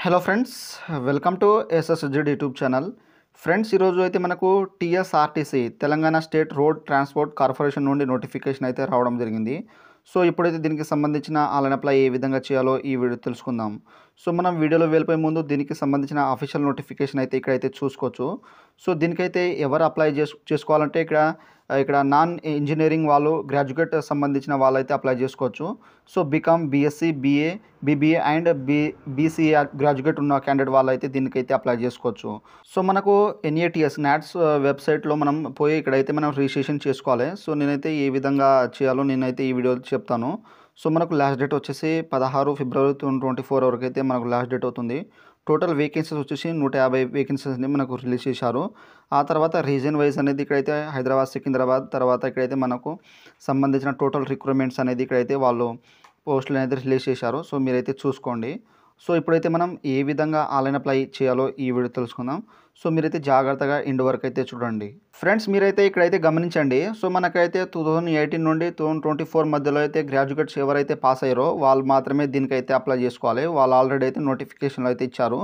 Hello friends, welcome to SSZ YouTube channel. Friends, ఈరోజు అయితే మనకు TSRTC Telangana state road transport corporation నుండి notification అయితే రావడం జరిగింది. సో ఇప్పుడైతే దీనికి సంబంధించిన ఆన్లైన్ అప్లై ఏ విధంగా చేయాలో ఈ వీడియో తెలుసుకుందాం. సో మనం వీడియోలో వెళ్ళిపోయే ముందు దీనికి సంబంధించిన అఫీషియల్ నోటిఫికేషన్ అయితే ఇక్కడైతే చూసుకోవచ్చు. సో దీనికైతే ఎవరు అప్లై చేసుకోవాలంటే ఇక్కడ నాన్ ఇంజనీరింగ్ వాళ్ళు, గ్రాడ్యుయేట్ సంబంధించిన వాళ్ళైతే అప్లై చేసుకోవచ్చు. So BCom, BSc, BA, BBA and BCA graduate ఉన్న క్యాండిడేట్ వాళ్ళైతే దీనికైతే అప్లై చేసుకోవచ్చు. సో మనకు ఎన్ఏటిఎస్ నాట్స్ వెబ్సైట్లో మనం పోయి ఇక్కడైతే మనం రిజిస్ట్రేషన్ చేసుకోవాలి. సో నేనైతే ఏ విధంగా చేయాలో నేనైతే ఈ వీడియో చెప్తాను. సో మనకు లాస్ట్ డేట్ వచ్చేసి 16 ఫిబ్రవరి 2024 వరకు అయితే మనకు లాస్ట్ డేట్ అవుతుంది. టోటల్ వేకెన్సీస్ వచ్చేసి 150 వేకెన్సీస్ని మనకు రిలీజ్ చేశారు. ఆ తర్వాత రీజన్ వైజ్ అనేది ఇక్కడైతే హైదరాబాద్, సికింద్రాబాద్, తర్వాత ఇక్కడైతే మనకు సంబంధించిన టోటల్ రిక్రూట్మెంట్స్ అనేది ఇక్కడైతే వాళ్ళు పోస్టులు అనేది రిలీజ్ చేశారు. సో మీరైతే చూసుకోండి. సో ఇప్పుడైతే మనం ఏ విధంగా ఆన్లైన్ అప్లై చేయాలో ఈ వీడియో తెలుసుకుందాం. సో మీరైతే జాగ్రత్తగా ఎండ్ వరకు అయితే చూడండి. ఫ్రెండ్స్, మీరైతే ఇక్కడైతే గమనించండి. సో మనకైతే 2018 నుండి 2024 మధ్యలో అయితే గ్రాడ్యుయేట్స్ ఎవరైతే పాస్ అయ్యారో వాళ్ళు మాత్రమే దీనికైతే అప్లై చేసుకోవాలి. వాళ్ళు ఆల్రెడీ అయితే నోటిఫికేషన్లు అయితే ఇచ్చారు.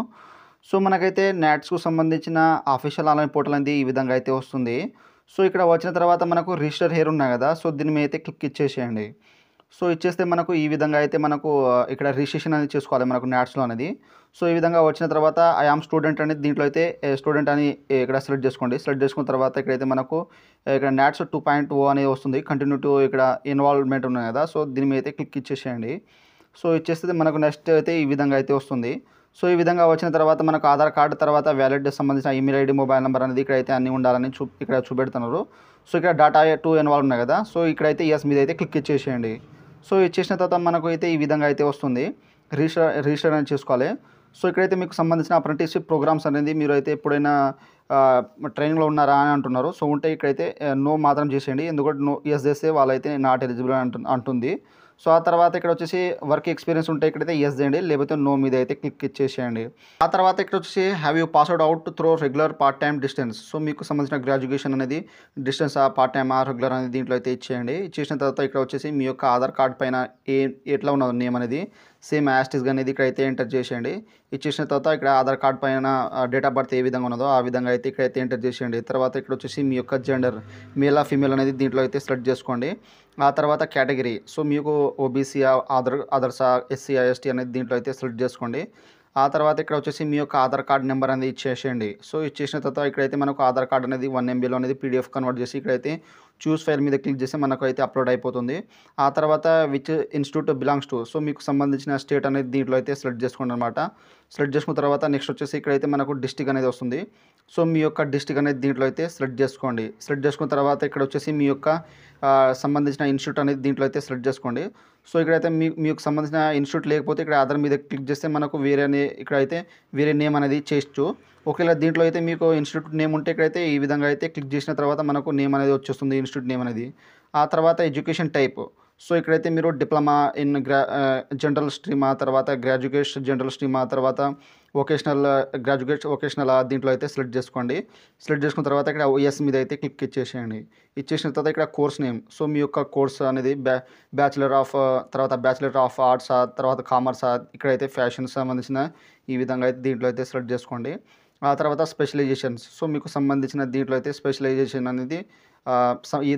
సో మనకైతే నాట్స్కు సంబంధించిన అఫీషియల్ ఆన్లైన్ పోర్టల్ అనేది ఈ విధంగా అయితే వస్తుంది. సో ఇక్కడ వచ్చిన తర్వాత మనకు రిజిస్టర్ హియర్ ఉన్నాయి కదా, సో దీని మీద అయితే క్లిక్ ఇచ్చేసేయండి. సో ఇచ్చేస్తే మనకు ఈ విధంగా అయితే మనకు ఇక్కడ రిజిస్ట్రేషన్ అనేది చేసుకోవాలి మనకు నాట్స్లో అనేది. సో ఈ విధంగా వచ్చిన తర్వాత ఐ ఆమ్ స్టూడెంట్ అనేది దీంట్లో అయితే స్టూడెంట్ అని ఇక్కడ సెలెక్ట్ చేసుకోండి. సెలెక్ట్ చేసుకున్న తర్వాత ఇక్కడైతే మనకు ఇక్కడ నాట్స్ 2.0 అనేది వస్తుంది. కంటిన్యూ టు ఇక్కడ ఇన్వాల్వ్మెంట్ ఉన్నాయి కదా, సో దీని మీద అయితే క్లిక్ ఇచ్చేసేయండి. సో ఇచ్చేస్తే మనకు నెక్స్ట్ అయితే ఈ విధంగా అయితే వస్తుంది. సో ఈ విధంగా వచ్చిన తర్వాత మనకు ఆధార్ కార్డు, తర్వాత వ్యాలిడ్ సంబంధించిన ఈమెయిల్ ఐడి, మొబైల్ నెంబర్ అనేది ఇక్కడైతే అన్నీ ఉండాలని ఇక్కడ చూపెడుతున్నారు. సో ఇక్కడ డేటా టు ఇన్వాల్వ్ ఉన్నాయి కదా, సో ఇక్కడైతే ఎస్ మీద అయితే క్లిక్ ఇచ్చేసేయండి. సో ఇచ్చేసిన తర్వాత మనకు అయితే ఈ విధంగా అయితే వస్తుంది. రిజిస్టర్ అనేది చేసుకోవాలి. సో ఇక్కడైతే మీకు సంబంధించిన అప్రెంటిస్షిప్ ప్రోగ్రామ్స్ అనేది మీరు అయితే ఎప్పుడైనా ట్రైనింగ్లో ఉన్నారా అని అంటున్నారు. సో ఉంటే ఇక్కడైతే నో మాత్రం చేసేయండి. ఎందుకంటే నో ఎస్ చేస్తే వాళ్ళైతే నాట్ ఎలిజిబుల్ అంటుంది. సో ఆ తర్వాత ఇక్కడ వచ్చేసి వర్క్ ఎక్స్పీరియన్స్ ఉంటే ఇక్కడైతే ఎస్ చేయండి, లేకపోతే నో మీద అయితే క్లిక్ ఇచ్చేసేయండి. ఆ తర్వాత ఇక్కడ వచ్చేసి have you passed out through regular part time distance. So మీకు సంబంధించిన గ్రాడ్యుయేషన్ అనేది డిస్టెన్స్ పార్ట్ టైమ్ రెగ్యులర్ అనేది దీంట్లో అయితే ఇచ్చేయండి. ఇచ్చేసిన తర్వాత ఇక్కడ వచ్చేసి మీ యొక్క ఆధార్ కార్డ్ పైన ఎట్లా ఉన్నదో నేమ్ అనేది సేమ్ యాస్టిస్గా అనేది ఇక్కడైతే ఎంటర్ చేసేయండి. ఇచ్చేసిన తర్వాత ఇక్కడ ఆధార్ కార్డ్ పైన డేట్ ఆఫ్ బర్త్ ఏ విధంగా ఉన్నదో ఆ విధంగా అయితే ఇక్కడైతే ఎంటర్ చేసేయండి. తర్వాత ఇక్కడ వచ్చేసి మీ యొక్క జెండర్ మేల్ ఆ ఫీమేల్ అనేది దీంట్లో అయితే సెలెక్ట్ చేసుకోండి. ఆ తర్వాత కేటగిరీ, సో మీకు ఓబీసీ, అదర్సా, ఎస్సీ, ఎస్టీ అనేది దీంట్లో అయితే సెలెక్ట్ చేసుకోండి. ఆ తర్వాత ఇక్కడ వచ్చేసి మీ యొక్క ఆధార్ కార్డ్ నెంబర్ అనేది ఇచ్చేసేయండి. సో ఇచ్చేసిన తర్వాత ఇక్కడైతే మనకు ఆధార్ కార్డ్ అనేది 1 MBలో అనేది పీడిఎఫ్ కన్వర్ట్ చేసి ఇక్కడైతే చూస్ ఫైల్ మీద క్లిక్ చేస్తే మనకు అయితే అప్లోడ్ అయిపోతుంది. ఆ తర్వాత which institute belongs to, so మీకు సంబంధించిన స్టేట్ అనేది దీంట్లో అయితే సెలెక్ట్ చేసుకోండి అనమాట. సెలెక్ట్ చేసుకున్న తర్వాత నెక్స్ట్ వచ్చేసి ఇక్కడైతే మనకు డిస్టిక్ అనేది వస్తుంది. సో మీ యొక్క డిస్టిక్ అనేది దీంట్లో అయితే సెలెక్ట్ చేసుకోండి. సెలెక్ట్ చేసుకున్న తర్వాత ఇక్కడ వచ్చేసి మీ యొక్క సంబంధించిన ఇన్స్టిట్యూట్ అనేది దీంట్లో అయితే సెలెక్ట్ చేసుకోండి. సో ఇక్కడైతే మీకు సంబంధించిన ఇన్స్టిట్యూట్ లేకపోతే ఇక్కడ అదర్ మీద క్లిక్ చేస్తే మనకు ఇక్కడైతే వేరే నేమ్ అనేది చేయొచ్చు. ఒకవేళ దీంట్లో అయితే మీకు ఇన్స్టిట్యూట్ నేమ్ ఉంటే ఇక్కడైతే ఈ విధంగా అయితే క్లిక్ చేసిన తర్వాత మనకు నేమ్ అనేది వచ్చేస్తుంది, ఇన్స్టిట్యూట్ నేమ్ అనేది. ఆ తర్వాత ఎడ్యుకేషన్ టైప్, సో ఇక్కడైతే మీరు డిప్లొమా ఇన్ జనరల్ స్ట్రీమా, తర్వాత గ్రాడ్యుయేట్ జనరల్ స్ట్రీమా, తర్వాత గ్రాడ్యుయేట్ వొకేషనల్ దీంట్లో అయితే సెలెక్ట్ చేసుకోండి. సెలెక్ట్ చేసుకున్న తర్వాత ఇక్కడ ఓఎస్ మీద అయితే క్లిక్ ఇచ్చేసేయండి. ఇచ్చేసిన తర్వాత ఇక్కడ కోర్స్ నేమ్, సో మీ యొక్క కోర్స్ అనేది బ్యాచిలర్ ఆఫ్ ఆర్ట్స్, తర్వాత కామర్స్, ఇక్కడైతే ఫ్యాషన్ సంబంధించిన ఈ విధంగా అయితే దీంట్లో అయితే సెలెక్ట్ చేసుకోండి. ఆ తర్వాత స్పెషలైజేషన్స్, సో మీకు సంబంధించిన దీంట్లో అయితే స్పెషలైజేషన్ అనేది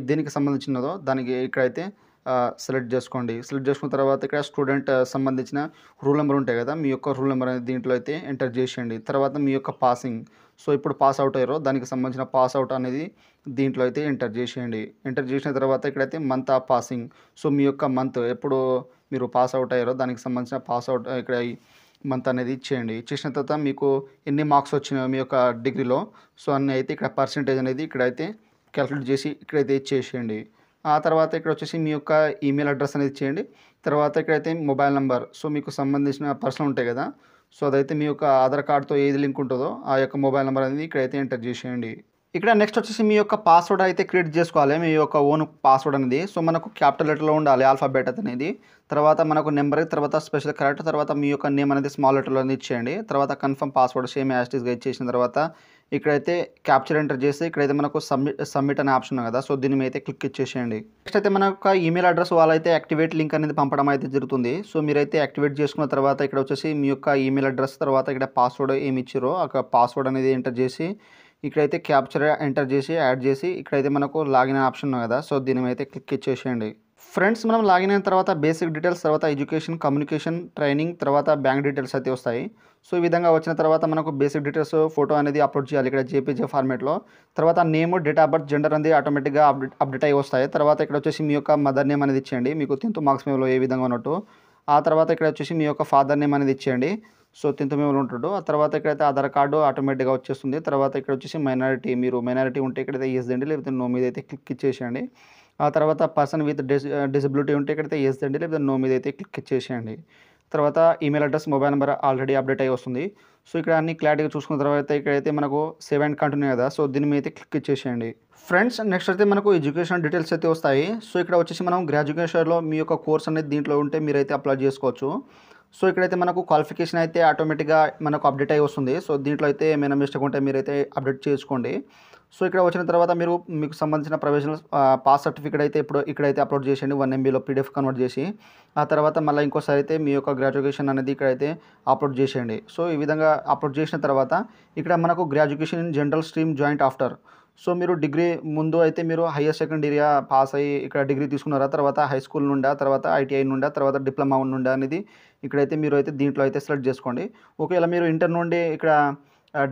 దేనికి సంబంధించినదో దానికి ఇక్కడైతే సెలెక్ట్ చేసుకోండి. సెలెక్ట్ చేసుకున్న తర్వాత ఇక్కడ స్టూడెంట్ సంబంధించిన రూల్ నెంబర్ ఉంటాయి కదా, మీ యొక్క రూల్ నెంబర్ అనేది దీంట్లో అయితే ఎంటర్ చేసేయండి. తర్వాత మీ యొక్క పాసింగ్, సో ఇప్పుడు పాస్ అవుట్ అయ్యారో దానికి సంబంధించిన పాస్ అవుట్ అనేది దీంట్లో అయితే ఎంటర్ చేసేయండి. ఎంటర్ చేసిన తర్వాత ఇక్కడైతే మంత్ ఆఫ్ పాసింగ్, సో మీ యొక్క మంత్ ఎప్పుడు మీరు పాస్ అవుట్ అయ్యారో దానికి సంబంధించిన పాస్ అవుట్ ఇక్కడ మంత్ అనేది ఇచ్చేయండి. ఇచ్చేసిన తర్వాత మీకు ఎన్ని మార్క్స్ వచ్చినాయో మీ యొక్క డిగ్రీలో, సో అన్నీ అయితే ఇక్కడ పర్సెంటేజ్ అనేది ఇక్కడైతే క్యాలిక్యులేట్ చేసి ఇక్కడైతే ఇచ్చేసేయండి. ఆ తర్వాత ఇక్కడ వచ్చేసి మీ యొక్క ఈమెయిల్ అడ్రస్ అనేది ఇచ్చేయండి. తర్వాత ఇక్కడైతే మొబైల్ నెంబర్, సో మీకు సంబంధించిన పర్సనల్ ఉంటాయి కదా, సో అదైతే మీ యొక్క ఆధార్ కార్డ్తో ఏది లింక్ ఉంటుందో ఆ యొక్క మొబైల్ నెంబర్ అనేది ఇక్కడైతే ఎంటర్ చేసేయండి. ఇక్కడ నెక్స్ట్ వచ్చేసి మీ యొక్క పాస్వర్డ్ అయితే క్రియేట్ చేసుకోవాలి, మీ యొక్క ఓన్ పాస్వర్డ్ అనేది. సో మనకు క్యాపిటల్ లెటర్లో ఉండాలి ఆల్ఫాబెట్ అనేది. తర్వాత మనకు నెంబర్, తర్వాత స్పెషల్ క్యారెక్టర్, తర్వాత మీ యొక్క నేమ్ అనేది స్మాల్ లెటర్లో అనేది ఇచ్చేయండి. తర్వాత కన్ఫర్మ్ పాస్వర్డ్ సేమ్ యాస్టీస్గా ఇచ్చేసిన తర్వాత ఇక్కడైతే క్యాప్చర్ ఎంటర్ చేసి ఇక్కడైతే మనకు సబ్మిట్ అనే ఆప్షన్ ఉంది కదా, సో దీని మీద అయితే క్లిక్ ఇచ్చేసేయండి. నెక్స్ట్ అయితే మన యొక్క ఈమెయిల్ అడ్రస్ వాళ్ళైతే యాక్టివేట్ లింక్ అనేది పంపడం అయితే జరుగుతుంది. సో మీరైతే యాక్టివేట్ చేసుకున్న తర్వాత ఇక్కడ వచ్చేసి మీ యొక్క ఈమెయిల్ అడ్రస్ తర్వాత ఇక్కడ పాస్వర్డ్ ఏమి ఇచ్చారో ఆ పాస్వర్డ్ అనేది ఎంటర్ చేసి ఇక్కడైతే క్యాప్చర్ ఎంటర్ చేసి యాడ్ చేసి ఇక్కడైతే మనకు లాగిన్ ఆప్షన్ ఉంది కదా, సో దీని మీద అయితే క్లిక్ ఇచ్చేసేయండి. ఫ్రెండ్స్ మనం లాగిన్ అయిన తర్వాత బేసిక్ డీటెయిల్స్ తర్వాత ఎడ్యుకేషన్, కమ్యూనికేషన్, ట్రైనింగ్ తర్వాత బ్యాంక్ డీటెయిల్స్ అయితే వస్తాయి. సో ఈ విధంగా వచ్చిన తర్వాత మనకు బేసిక్ డీటెయిల్స్ ఫోటో అనేది అప్లోడ్ చేయాలి ఇక్కడ జేపీజీ ఫార్మేట్లో. తర్వాత name, date of birth, gender అనేది ఆటోమేటిక్గా అప్డేట్ అయ్యి వస్తాయి. తర్వాత ఇక్కడ వచ్చేసి మీ యొక్క మదర్ నేమ్ అనేది ఇచ్చేయండి మీకు 10th మార్క్స్ మేలో ఏ విధంగా ఉన్నట్టు. ఆ తర్వాత ఇక్కడ వచ్చేసి మీ యొక్క ఫాదర్ నేమ్ అనేది ఇచ్చేయండి, సో 10th మేలో ఉంటాడు. ఆ తర్వాత ఇక్కడైతే ఆధార్ కార్డు ఆటోమేటిక్గా వచ్చేస్తుంది. తర్వాత ఇక్కడ వచ్చేసి మీరు మైనారిటీ ఉంటే ఇక్కడైతే ఎస్ అండి, లేకపోతే నో మీద అయితే క్లిక్ ఇచ్చేసేయండి. ఆ తర్వాత పర్సన్ విత్ డిసబిలిటీ ఉంటే ఇక్కడైతే ఎస్ అండి, లేకపోతే నో మీద అయితే క్లిక్ ఇచ్చేసేయండి. తర్వాత email address, mobile number already update అయ్యి వస్తుంది. సో ఇక్కడ అన్ని క్లారిటీగా చూసుకున్న తర్వాత ఇక్కడైతే మనకు సేవ్ అండ్ కంటిన్యూ కదా, సో దీని మీద అయితే క్లిక్ ఇచ్చేసేయండి. ఫ్రెండ్స్ నెక్స్ట్ అయితే మనకు ఎడ్యుకేషన్ డీటెయిల్స్ అయితే వస్తాయి. సో ఇక్కడ వచ్చేసి మనం గ్రాడ్యుయేషన్లో మీ యొక్క కోర్స్ అనేది దీంట్లో ఉంటే మీరైతే అప్లై చేసుకోవచ్చు. సో ఇక్కడైతే మనకు క్వాలిఫికేషన్ అయితే ఆటోమేటిక్గా మనకు అప్డేట్ అయ్యి వస్తుంది. సో దీంట్లో అయితే ఏమైనా మిస్టేక్ ఉంటే మీరైతే అప్డేట్ చేసుకోండి. సో ఇక్కడ వచ్చిన తర్వాత మీకు సంబంధించిన ప్రొవిజనల్ పాస్ సర్టిఫికేట్ అయితే ఇక్కడైతే అప్లోడ్ చేసేయండి 1 MBలో పీడిఎఫ్ కన్వర్ట్ చేసి. ఆ తర్వాత మళ్ళీ ఇంకోసారి అయితే మీ యొక్క గ్రాడ్యుయేషన్ అనేది ఇక్కడైతే అప్లోడ్ చేసేయండి. సో ఈ విధంగా అప్లోడ్ చేసిన తర్వాత ఇక్కడ మనకు graduation in general stream joint after. So మీరు డిగ్రీ ముందు అయితే మీరు హయ్యర్ సెకండరీ పాస్ అయ్యి ఇక్కడ డిగ్రీ తీసుకున్నారా, తర్వాత హై స్కూల్ నుండా, తర్వాత ఐటీఐ నుండా, తర్వాత డిప్లొమా నుండా అనేది ఇక్కడైతే మీరు అయితే దీంట్లో అయితే సెలెక్ట్ చేసుకోండి. ఒకవేళ మీరు ఇంటర్ నుండి ఇక్కడ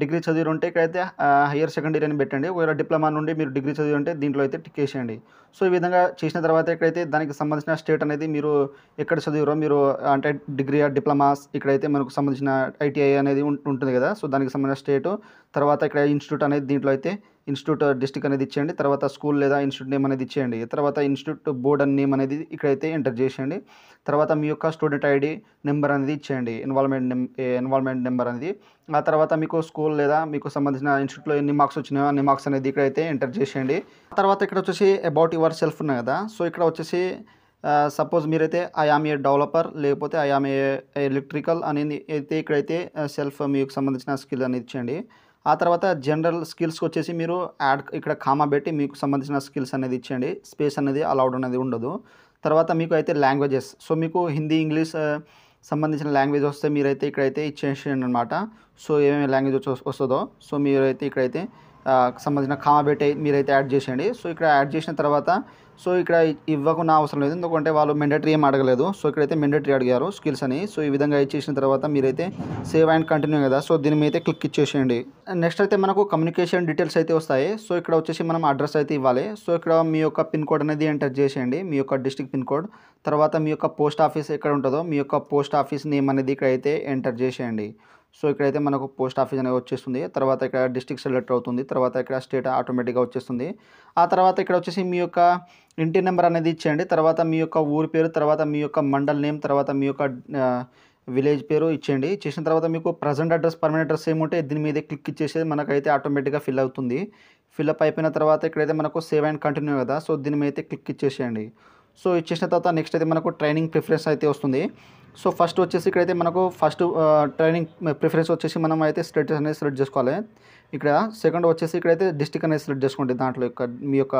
డిగ్రీ చదివి ఉంటే ఇక్కడైతే హయ్యర్ సెకండరీ అని పెట్టండి. ఒకవేళ డిప్లొమా నుండి మీరు డిగ్రీ చదివి ఉంటే దీంట్లో అయితే టిక్ వేసేయండి. సో ఈ విధంగా చేసిన తర్వాత ఇక్కడైతే దానికి సంబంధించిన స్టేట్ అనేది మీరు ఎక్కడ చదివారో మీరు అంటే డిగ్రీ డిప్లొమాస్ ఇక్కడైతే మనకు సంబంధించిన ఐటీఐ అనేది ఉంటుంది కదా, సో దానికి సంబంధించిన స్టేటు, తర్వాత ఇక్కడ ఇన్స్టిట్యూట్ అనేది దీంట్లో అయితే ఇన్స్టిట్యూట్ డిస్ట్రిక్ట్ అనేది ఇచ్చేయండి. తర్వాత స్కూల్ లేదా ఇన్స్టిట్యూట్ నేమ్ అనేది ఇచ్చేయండి. తర్వాత ఇన్స్టిట్యూట్ బోర్డ్ అని నేమ్ అనేది ఇక్కడైతే ఎంటర్ చేసేయండి. తర్వాత మీ యొక్క స్టూడెంట్ ఐడి నెంబర్ అనేది ఇచ్చేయండి, ఎన్వాల్వ్మెంట్ నెంబర్ అనేది. ఆ తర్వాత మీకు స్కూల్ లేదా మీకు సంబంధించిన ఇన్స్టిట్యూట్లో ఎన్ని మార్క్స్ వచ్చినాయో అన్ని మార్క్స్ అనేది ఇక్కడైతే ఎంటర్ చేసేయండి. ఆ తర్వాత ఇక్కడ వచ్చేసి అబౌట్ యువర్ సెల్ఫ్ ఉన్నాయి కదా, సో ఇక్కడ వచ్చేసి సపోజ్ మీరైతే ఐ ఆమ్ ఏ డెవలపర్ లేకపోతే ఐ ఆమ్ ఏ ఎలక్ట్రికల్ అనేది అయితే ఇక్కడైతే సెల్ఫ్ మీకు సంబంధించిన స్కిల్ అనేది ఇచ్చేయండి. ఆ తర్వాత జనరల్ స్కిల్స్కి వచ్చేసి మీరు ఇక్కడ కామా పెట్టి మీకు సంబంధించిన స్కిల్స్ అనేది ఇచ్చేయండి, స్పేస్ అనేది అలౌడ్ అనేది ఉండదు. తర్వాత మీకు అయితే లాంగ్వేజెస్, సో మీకు హిందీ, ఇంగ్లీష్ సంబంధించిన లాంగ్వేజ్ వస్తే మీరైతే ఇక్కడైతే ఇచ్చేసేయండి అనమాట. సో ఏమేమి లాంగ్వేజ్ వస్తుందో సో మీరైతే ఇక్కడైతే సంబంధించిన కామా పెట్టి మీరైతే యాడ్ చేసేయండి. సో ఇక్కడ యాడ్ చేసిన తర్వాత సో ఇక్కడ ఇవ్వకుండా అవసరం లేదు, ఎందుకంటే వాళ్ళు మెండేటరీ ఏం అడగలేదు. సో ఇక్కడైతే మెండేటరీ అడిగారు స్కిల్స్ అని. సో ఈ విధంగా ఇచ్చేసిన తర్వాత మీరైతే సేవ్ అండ్ కంటిన్యూ కదా, సో దీని మీద అయితే క్లిక్ ఇచ్చేసేయండి. నెక్స్ట్ అయితే మనకు కమ్యూనికేషన్ డీటెయిల్స్ అయితే వస్తాయి. సో ఇక్కడ వచ్చేసి మనం అడ్రస్ అయితే ఇవ్వాలి. సో ఇక్కడ మీ యొక్క పిన్ కోడ్ అనేది ఎంటర్ చేసేయండి, మీ యొక్క డిస్ట్రిక్ట్ పిన్ కోడ్. తర్వాత మీ యొక్క పోస్ట్ ఆఫీస్ ఎక్కడ ఉంటుందో మీ యొక్క పోస్ట్ ఆఫీస్ నేమ్ అనేది ఇక్కడైతే ఎంటర్ చేసేయండి. సో ఇక్కడైతే మనకు పోస్ట్ ఆఫీస్ అనేది వచ్చేస్తుంది. తర్వాత ఇక్కడ డిస్ట్రిక్ట్ సెలెక్ట్ అవుతుంది. తర్వాత ఇక్కడ స్టేట్ ఆటోమేటిక్గా వచ్చేస్తుంది. ఆ తర్వాత ఇక్కడ వచ్చేసి మీ యొక్క ఇంటి నెంబర్ అనేది ఇచ్చేయండి. తర్వాత మీ యొక్క ఊరి పేరు, తర్వాత మీ యొక్క మండల్ నేమ్, తర్వాత మీ యొక్క విలేజ్ పేరు ఇచ్చేయండి. చేసిన తర్వాత మీకు ప్రజెంట్ అడ్రస్, పర్మనెంట్ అడ్రస్ ఏముంటే దీని మీద క్లిక్ ఇచ్చేసేది మనకైతే ఆటోమేటిక్గా ఫిల్ అవుతుంది. ఫిల్అప్ అయిపోయిన తర్వాత ఇక్కడైతే మనకు సేవ్ అండ్ కంటిన్యూ కదా, సో దీని మీద అయితే క్లిక్ ఇచ్చేసేయండి. సో ఇచ్చేసిన తర్వాత నెక్స్ట్ అయితే మనకు ట్రైనింగ్ ప్రిఫరెన్స్ అయితే వస్తుంది. సో ఫస్ట్ వచ్చేసి ఇక్కడైతే మనకు ట్రైనింగ్ ప్రిఫరెన్స్ వచ్చేసి మనం అయితే స్టేట్ అనేది సెలెక్ట్ చేసుకోవాలి. ఇక్కడ సెకండ్ వచ్చేసి ఇక్కడైతే డిస్ట్రిక్ట్ అనేది సెలెక్ట్ చేసుకోండి, దాంట్లో మీ యొక్క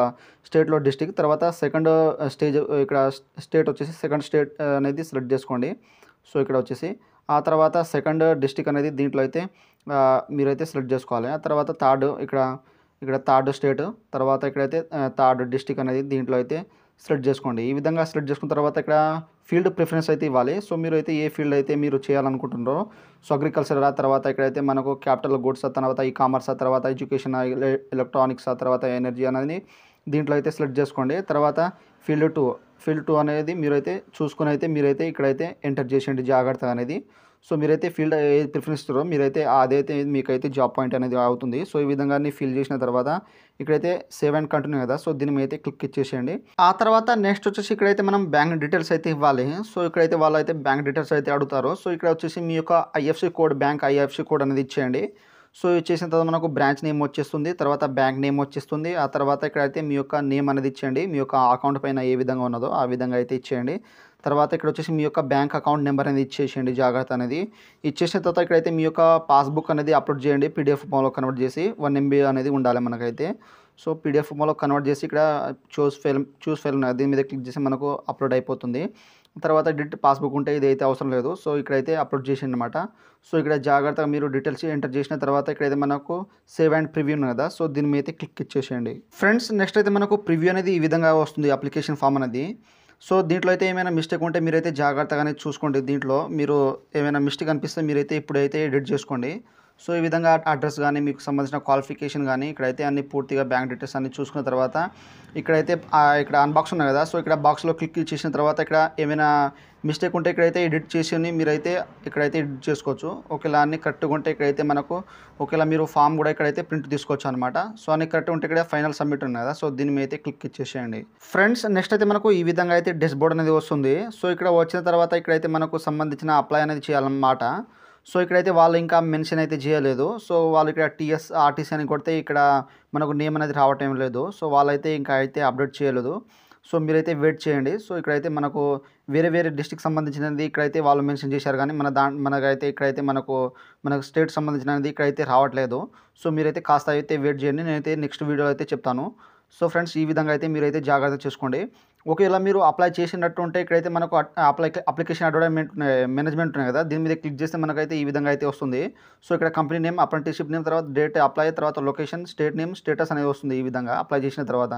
స్టేట్లో డిస్ట్రిక్ట్. తర్వాత సెకండ్ స్టేజ్ ఇక్కడ స్టేట్ వచ్చేసి సెకండ్ స్టేట్ అనేది సెలెక్ట్ చేసుకోండి. సో ఇక్కడ వచ్చేసి ఆ తర్వాత సెకండ్ డిస్ట్రిక్ట్ అనేది దీంట్లో అయితే మీరైతే సెలెక్ట్ చేసుకోవాలి. ఆ తర్వాత ఇక్కడ థర్డ్ స్టేట్, తర్వాత ఇక్కడైతే థర్డ్ డిస్ట్రిక్ట్ అనేది దీంట్లో అయితే సెలెక్ట్ చేసుకోండి. ఈ విధంగా సెలెక్ట్ చేసుకున్న తర్వాత ఇక్కడ ఫీల్డ్ ప్రిఫరెన్స్ అయితే ఇవ్వాలి. సో మీరు అయితే ఏ ఫీల్డ్ అయితే మీరు చేయాలనుకుంటున్నారో, సో అగ్రికల్చర్, ఆ తర్వాత ఇక్కడైతే మనకు క్యాపిటల్ గుడ్స్, ఆ తర్వాత ఈ కామర్స్, ఆ తర్వాత ఎడ్యుకేషన్, ఎలక్ట్రానిక్స్, ఆ తర్వాత ఎనర్జీ అనేది దీంట్లో అయితే సెలెక్ట్ చేసుకోండి. తర్వాత ఫీల్డ్ టూ అనేది మీరైతే చూసుకుని అయితే మీరైతే ఇక్కడైతే ఎంటర్ చేసేయండి జాగ్రత్తగా అనేది. సో మీరైతే ఫీల్డ్ ఏది ప్రిఫరెన్స్ ఇస్తారో మీరైతే అదైతే మీకైతే జాబ్ పాయింట్ అనేది అవుతుంది. సో ఈ విధంగా ఫిల్ చేసిన తర్వాత ఇక్కడైతే సేవ్ అండ్ కంటిన్యూ కదా, సో దీని మీద అయితే క్లిక్ ఇచ్చేసేయండి. ఆ తర్వాత నెక్స్ట్ వచ్చేసి ఇక్కడైతే మనం బ్యాంక్ డీటెయిల్స్ అయితే ఇవ్వాలి. సో ఇక్కడైతే వాళ్ళు అయితే బ్యాంక్ డీటెయిల్స్ అయితే అడుగుతారు. సో ఇక్కడ వచ్చేసి మీ యొక్క బ్యాంక్ ఐఎఫ్సి కోడ్ అనేది ఇచ్చేయండి. సో ఇచ్చేసిన తర్వాత మనకు బ్రాంచ్ నేమ్ వచ్చేస్తుంది, తర్వాత బ్యాంక్ నేమ్ వచ్చేస్తుంది. ఆ తర్వాత ఇక్కడైతే మీ యొక్క నేమ్ అనేది ఇచ్చేయండి, మీ యొక్క అకౌంట్ పైన ఏ విధంగా ఉన్నదో ఆ విధంగా అయితే ఇచ్చేయండి. తర్వాత ఇక్కడ వచ్చేసి మీ యొక్క బ్యాంక్ అకౌంట్ నెంబర్ అనేది ఇచ్చేసేయండి జాగ్రత్త అనేది. ఇచ్చేసిన తర్వాత ఇక్కడైతే మీ యొక్క పాస్బుక్ అనేది అప్లోడ్ చేయండి. పీడిఎఫ్ ఫామ్‌లో కన్వర్ట్ చేసి 1 MB అనేది ఉండాలి మనకైతే. సో పీడిఎఫ్ ఫామ్‌లో కన్వర్ట్ చేసి ఇక్కడ చూస్ ఫైల్ ఉన్నది దీని మీద క్లిక్ చేసి మనకు అప్లోడ్ అయిపోతుంది. తర్వాత పాస్బుక్ ఉంటే ఇదైతే అవసరం లేదు. సో ఇక్కడైతే అప్లోడ్ చేసేయండి అన్నమాట. సో ఇక్కడ జాగ్రత్తగా మీరు డీటెయిల్స్ ఎంటర్ చేసిన తర్వాత ఇక్కడైతే మనకు సేవ్ అండ్ ప్రివ్యూ ఉంది కదా, సో దీని మీద అయితే క్లిక్ ఇచ్చేసేయండి. ఫ్రెండ్స్ నెక్స్ట్ అయితే మనకు ప్రివ్యూ అనేది ఈ విధంగా వస్తుంది అప్లికేషన్ ఫామ్ అనేది. సో దీంట్లో అయితే ఏమైనా మిస్టేక్ ఉంటే మీరైతే జాగ్రత్తగానే చూసుకోండి. దీంట్లో మీరు ఏమైనా మిస్టేక్ అనిపిస్తే మీరైతే ఇప్పుడైతే ఎడిట్ చేసుకోండి. సో ఈ విధంగా అడ్రస్ కానీ మీకు సంబంధించిన క్వాలిఫికేషన్ కానీ ఇక్కడైతే అన్ని పూర్తిగా బ్యాంక్ డీటెయిల్స్ అన్ని చూసుకున్న తర్వాత ఇక్కడైతే ఇక్కడ అన్బాక్స్ ఉన్నాయి కదా, సో ఇక్కడ బాక్స్లో క్లిక్ చేసిన తర్వాత ఇక్కడ ఏమైనా మిస్టేక్ ఉంటే ఇక్కడైతే ఎడిట్ చేసి మీరైతే ఇక్కడైతే ఎడిట్ చేసుకోవచ్చు. ఒకవేళ అన్ని కరెక్ట్గా ఉంటే ఇక్కడైతే మనకు ఒకవేళ మీరు ఫామ్ కూడా ఇక్కడైతే ప్రింట్ తీసుకోవచ్చు అనమాట. సో అన్ని కరెక్ట్ ఉంటే ఇక్కడ ఫైనల్ సబ్మిట్ ఉంది కదా, సో దీని మీద అయితే క్లిక్ ఇచ్చేసేయండి. ఫ్రెండ్స్ నెక్స్ట్ అయితే మనకు ఈ విధంగా అయితే డాష్బోర్డ్ అనేది వస్తుంది. సో ఇక్కడ వచ్చిన తర్వాత ఇక్కడైతే మనకు సంబంధించిన అప్లై అనేది చేయాలన్నమాట. సో ఇక్కడైతే వాళ్ళు ఇంకా మెన్షన్ అయితే చేయలేదు. సో వాళ్ళు ఇక్కడ TSRTC అని కొడితే ఇక్కడ మనకు నేమ్ అనేది రావటం లేదు. సో వాళ్ళైతే ఇంకా అయితే అప్డేట్ చేయలేదు. సో మీరైతే వెయిట్ చేయండి. సో ఇక్కడైతే మనకు వేరే డిస్ట్రిక్ట్ సంబంధించినది ఇక్కడైతే వాళ్ళు మెన్షన్ చేశారు, కానీ మనకైతే ఇక్కడైతే మనకు స్టేట్ సంబంధించినది ఇక్కడైతే రావట్లేదు. సో మీరైతే కాస్త అయితే వెయిట్ చేయండి, నేనైతే నెక్స్ట్ వీడియోలో అయితే చెప్తాను. సో ఫ్రెండ్స్ ఈ విధంగా అయితే మీరైతే జాగ్రత్త చేసుకోండి. ఒకవేళ మీరు అప్లై చేసినట్టు ఉంటే ఇక్కడైతే మనకు అప్లికేషన్ అడ్వర్టైజ్మెంట్ మేనేజ్మెంట్ ఉన్నాయి కదా, దీని మీద క్లిక్ చేస్తే మనకైతే ఈ విధంగా అయితే వస్తుంది. సో ఇక్కడ కంపెనీ నేమ్, అప్రెంటిస్‌షిప్ నేమ్, తర్వాత డేట్ అప్లై, తర్వాత లొకేషన్, స్టేట్ నేమ్, స్టేటస్ అనేది వస్తుంది ఈ విధంగా అప్లై చేసిన తర్వాత.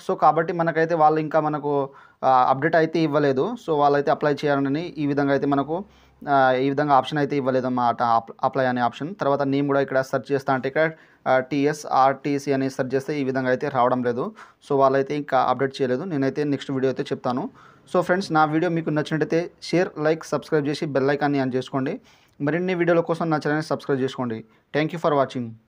సో కాబట్టి మనకైతే వాళ్ళు ఇంకా మనకు అప్డేట్ అయితే ఇవ్వలేదు. సో వాళ్ళైతే అప్లై చేయాలని ఈ విధంగా అయితే మనకు ఈ విధంగా ఆప్షన్ అయితే ఇవ్వలేదు అన్నమాట, అప్లై అనే ఆప్షన్. తర్వాత నేమ్ కూడా ఇక్కడ సెర్చ్ చేస్తా అంటే ఇక్కడ TSRTC అని సెర్చ్ చేస్తే ఈ విధంగా అయితే రావడం లేదు. సో వాళ్ళైతే ఇంకా అప్డేట్ చేయలేదు. నేనైతే నెక్స్ట్ వీడియో అయితే చెప్తాను. సో ఫ్రెండ్స్ నా వీడియో మీకు నచ్చినట్టయితే షేర్, లైక్, సబ్స్క్రైబ్ చేసి బెల్ ఐకాన్ని ఆన్ చేసుకోండి. మరిన్ని వీడియోల కోసం నా ఛానల్ని సబ్స్క్రైబ్ చేసుకోండి. Thank you for watching.